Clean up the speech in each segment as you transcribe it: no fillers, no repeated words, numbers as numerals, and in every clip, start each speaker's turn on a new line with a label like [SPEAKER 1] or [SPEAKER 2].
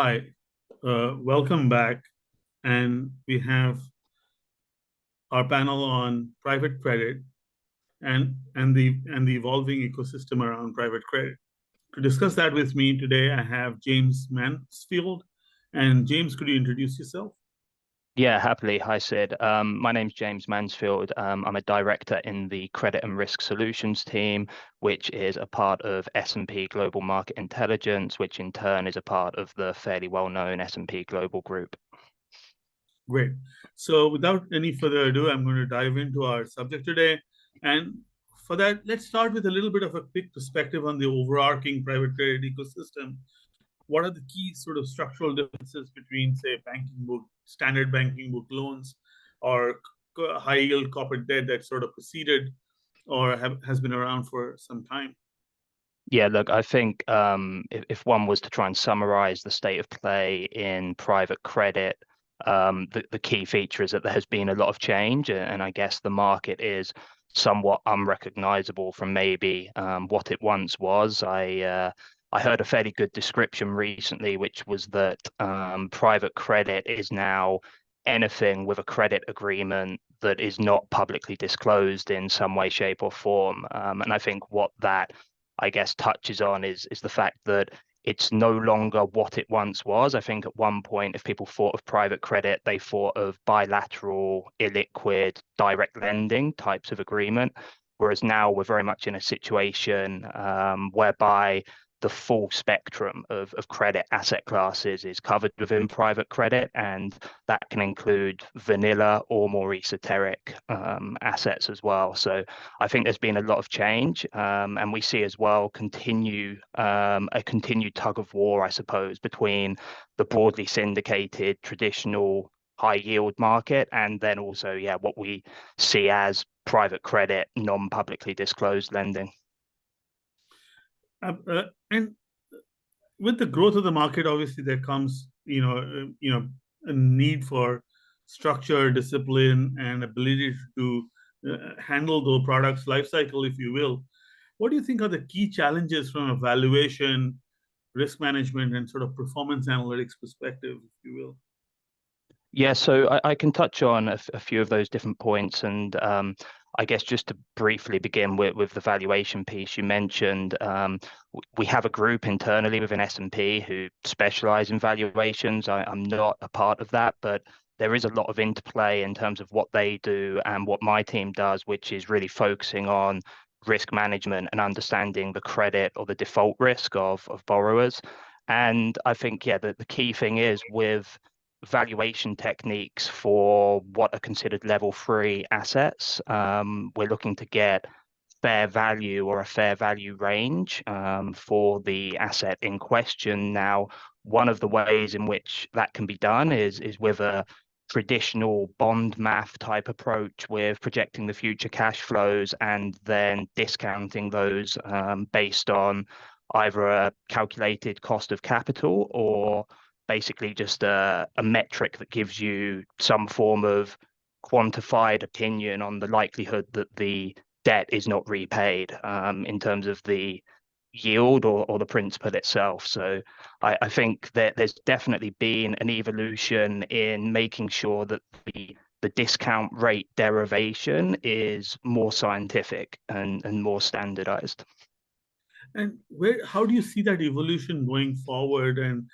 [SPEAKER 1] Hi, welcome back. And we have our panel on private credit and the evolving ecosystem around private credit. To discuss that with me today, I have James Mansfield. And James, could you introduce yourself?
[SPEAKER 2] Yeah, happily. Hi, Sid. My name's James Mansfield. I'm a director in the Credit and Risk Solutions team, which is a part of S&P Global Market Intelligence, which in turn is a part of the fairly well-known S&P Global Group.
[SPEAKER 1] Great. So without any further ado, I'm going to dive into our subject today. And for that, let's start with a little bit of a quick perspective on the overarching private credit ecosystem. What are the key sort of structural differences between, say, standard banking book loans or high yield corporate debt that sort of preceded or has been around for some time?
[SPEAKER 2] Yeah, look, I think if one was to try and summarize the state of play in private credit, the key feature is that there has been a lot of change, and I guess the market is somewhat unrecognizable from maybe what it once was. I heard a fairly good description recently, which was that private credit is now anything with a credit agreement that is not publicly disclosed in some way, shape, or form. And I think what that I guess touches on is the fact that it's no longer what it once was. I think at one point, if people thought of private credit, they thought of bilateral, illiquid, direct lending types of agreement. Whereas now we're very much in a situation whereby the full spectrum of credit asset classes is covered within private credit, and that can include vanilla or more esoteric assets as well. So I think there's been a lot of change, and we see as well a continued tug of war, I suppose, between the broadly syndicated traditional high yield market and then also, what we see as private credit, non-publicly disclosed lending.
[SPEAKER 1] And with the growth of the market, obviously there comes, a need for structure, discipline, and ability to handle the product's life cycle, if you will. What do you think are the key challenges from a valuation, risk management, and sort of performance analytics perspective, if you will?
[SPEAKER 2] Yeah, so I can touch on a few of those different points. And I guess just to briefly begin with the valuation piece you mentioned, we have a group internally within S&P who specialize in valuations. I'm not a part of that, but there is a lot of interplay in terms of what they do and what my team does, which is really focusing on risk management and understanding the credit or the default risk of borrowers. And I think, the key thing is with valuation techniques for what are considered level 3 assets. We're looking to get fair value or a fair value range for the asset in question. Now, one of the ways in which that can be done is with a traditional bond math type approach with projecting the future cash flows and then discounting those based on either a calculated cost of capital or basically just a metric that gives you some form of quantified opinion on the likelihood that the debt is not repaid in terms of the yield or the principal itself. So I think that there's definitely been an evolution in making sure that the discount rate derivation is more scientific and more standardized.
[SPEAKER 1] And how do you see that evolution going forward? And,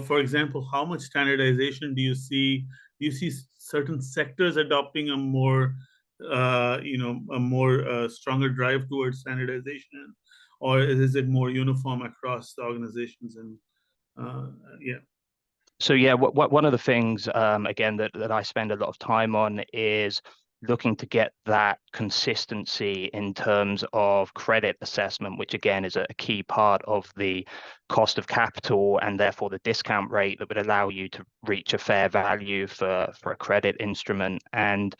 [SPEAKER 1] for example, how much standardization do you see? Do you see certain sectors adopting a more stronger drive towards standardization, or is it more uniform across the organizations? And yeah.
[SPEAKER 2] So one of the things again that I spend a lot of time on is looking to get that consistency in terms of credit assessment, which again is a key part of the cost of capital and therefore the discount rate that would allow you to reach a fair value for a credit instrument. And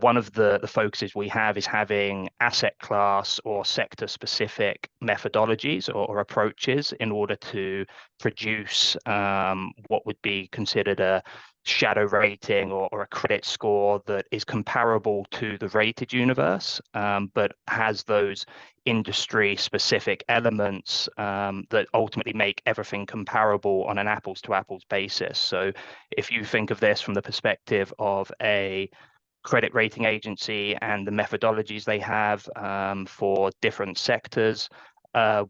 [SPEAKER 2] one of the focuses we have is having asset class or sector specific methodologies or approaches in order to produce what would be considered a shadow rating or a credit score that is comparable to the rated universe, but has those industry specific elements that ultimately make everything comparable on an apples to apples basis. So if you think of this from the perspective of a credit rating agency and the methodologies they have for different sectors.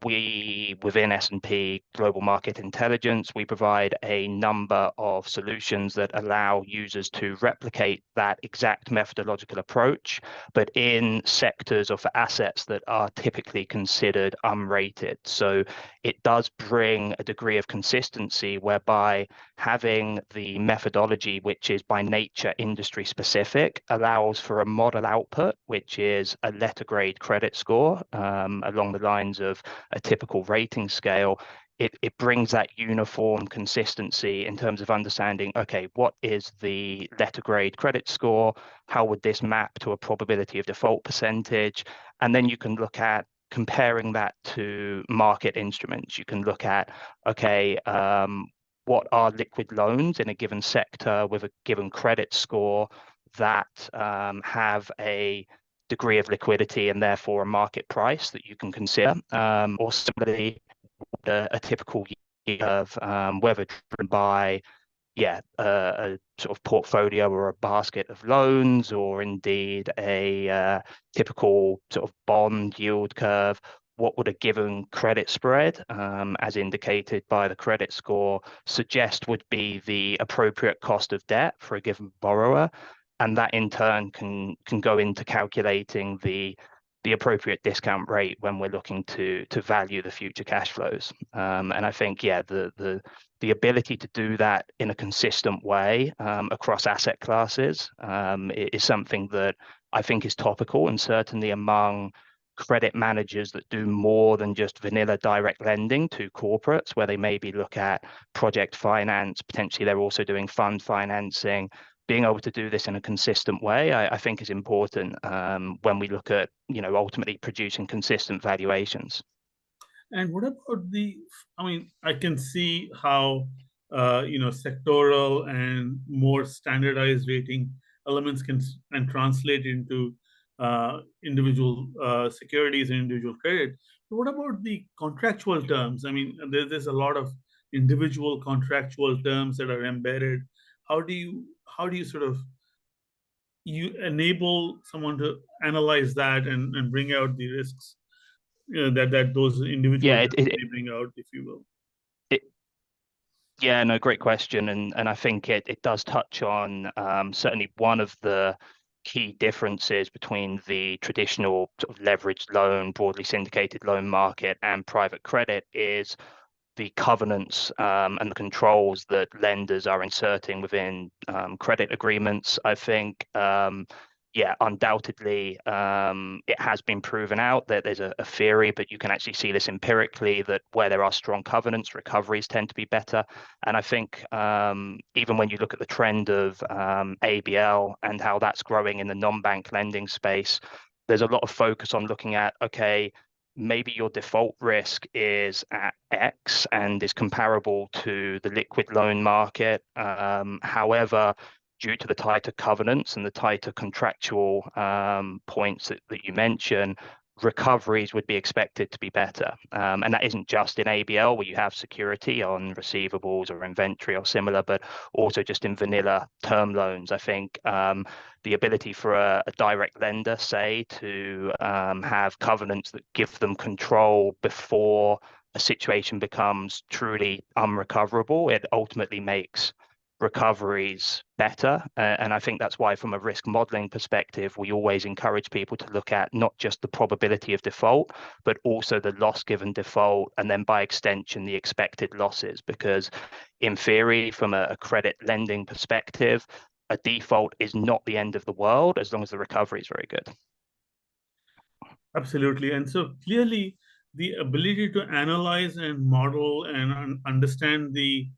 [SPEAKER 2] We, within S&P Global Market Intelligence, we provide a number of solutions that allow users to replicate that exact methodological approach, but in sectors or for assets that are typically considered unrated. So it does bring a degree of consistency whereby having the methodology, which is by nature industry specific, allows for a model output, which is a letter grade credit score along the lines of a typical rating scale. It brings that uniform consistency in terms of understanding, okay, what is the letter grade credit score? How would this map to a probability of default percentage? And then you can look at comparing that to market instruments. You can look at, okay, what are liquid loans in a given sector with a given credit score that have a degree of liquidity and therefore a market price that you can consider, or similarly a typical year of whether driven by a sort of portfolio or a basket of loans, or indeed a typical sort of bond yield curve. What would a given credit spread, as indicated by the credit score, suggest would be the appropriate cost of debt for a given borrower? And that in turn can go into calculating the appropriate discount rate when we're looking to value the future cash flows. And I think, the ability to do that in a consistent way across asset classes is something that I think is topical, and certainly among credit managers that do more than just vanilla direct lending to corporates, where they maybe look at project finance, potentially they're also doing fund financing. Being able to do this in a consistent way, I think is important when we look at, ultimately producing consistent valuations.
[SPEAKER 1] And what about I can see how, sectoral and more standardized rating elements can translate into individual securities and individual credit. But what about the contractual terms? I mean, there's a lot of individual contractual terms that are embedded. How do you sort of you enable someone to analyze that and bring out the risks, that those individual
[SPEAKER 2] Yeah,
[SPEAKER 1] terms may bring out, if you will?
[SPEAKER 2] it Yeah, no, great question. And I think it does touch on certainly one of the key differences between the traditional sort of leveraged loan, broadly syndicated loan market and private credit is the covenants and the controls that lenders are inserting within credit agreements. I think, undoubtedly, it has been proven out that there's a theory, but you can actually see this empirically, that where there are strong covenants, recoveries tend to be better. And I think even when you look at the trend of ABL and how that's growing in the non-bank lending space, there's a lot of focus on looking at, okay, maybe your default risk is at X and is comparable to the liquid loan market. However, due to the tighter covenants and the tighter contractual points that you mentioned, recoveries would be expected to be better. And that isn't just in ABL, where you have security on receivables or inventory or similar, but also just in vanilla term loans. I think the ability for a direct lender, say, to have covenants that give them control before a situation becomes truly unrecoverable, it ultimately makes recoveries better. And I think that's why, from a risk modeling perspective, we always encourage people to look at not just the probability of default, but also the loss given default, and then by extension, the expected losses. Because in theory, from a credit lending perspective, a default is not the end of the world as long as the recovery is very good.
[SPEAKER 1] Absolutely. And so clearly, the ability to analyze and model and understand the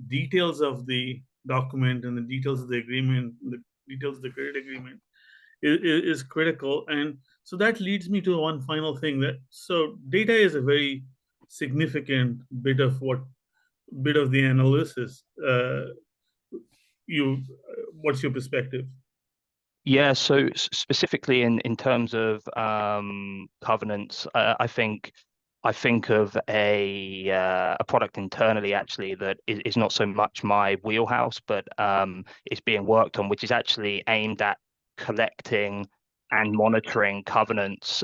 [SPEAKER 1] details of the document and the details of the agreement, the details of the credit agreement is critical. And so that leads me to one final thing, that so data is a very significant bit of the analysis. what's your perspective?
[SPEAKER 2] Yeah, so specifically in terms of covenants, I think of a product internally actually that is not so much my wheelhouse, but is being worked on, which is actually aimed at collecting and monitoring covenants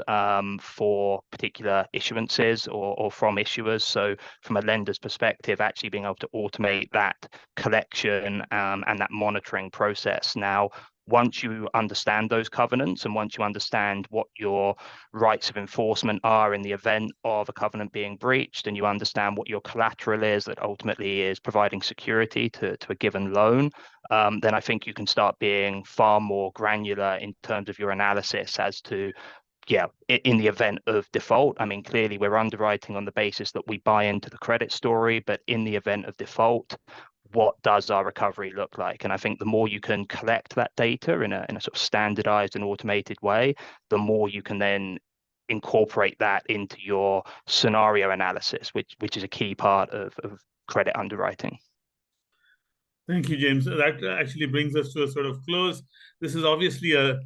[SPEAKER 2] for particular issuances or from issuers. So from a lender's perspective, actually being able to automate that collection and that monitoring process. Now, once you understand those covenants and once you understand what your rights of enforcement are in the event of a covenant being breached, and you understand what your collateral is that ultimately is providing security to a given loan, then I think you can start being far more granular in terms of your analysis as to, yeah, in the event of default. I mean, clearly we're underwriting on the basis that we buy into the credit story, but in the event of default, what does our recovery look like? And I think the more you can collect that data in a sort of standardized and automated way, the more you can then incorporate that into your scenario analysis, which is a key part of credit underwriting.
[SPEAKER 1] Thank you, James. That actually brings us to a sort of close. This is obviously a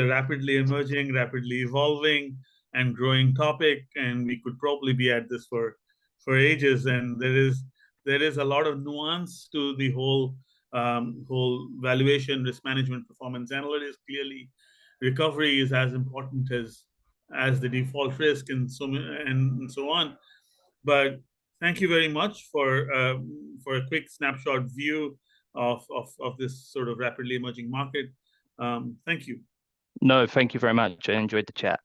[SPEAKER 1] rapidly emerging, rapidly evolving, and growing topic, and we could probably be at this for ages. And there is a lot of nuance to the whole valuation, risk management, performance analytics. Clearly, recovery is as important as the default risk, and so on. But thank you very much for a quick snapshot view of this sort of rapidly emerging market. Thank you.
[SPEAKER 2] No, thank you very much. I enjoyed the chat.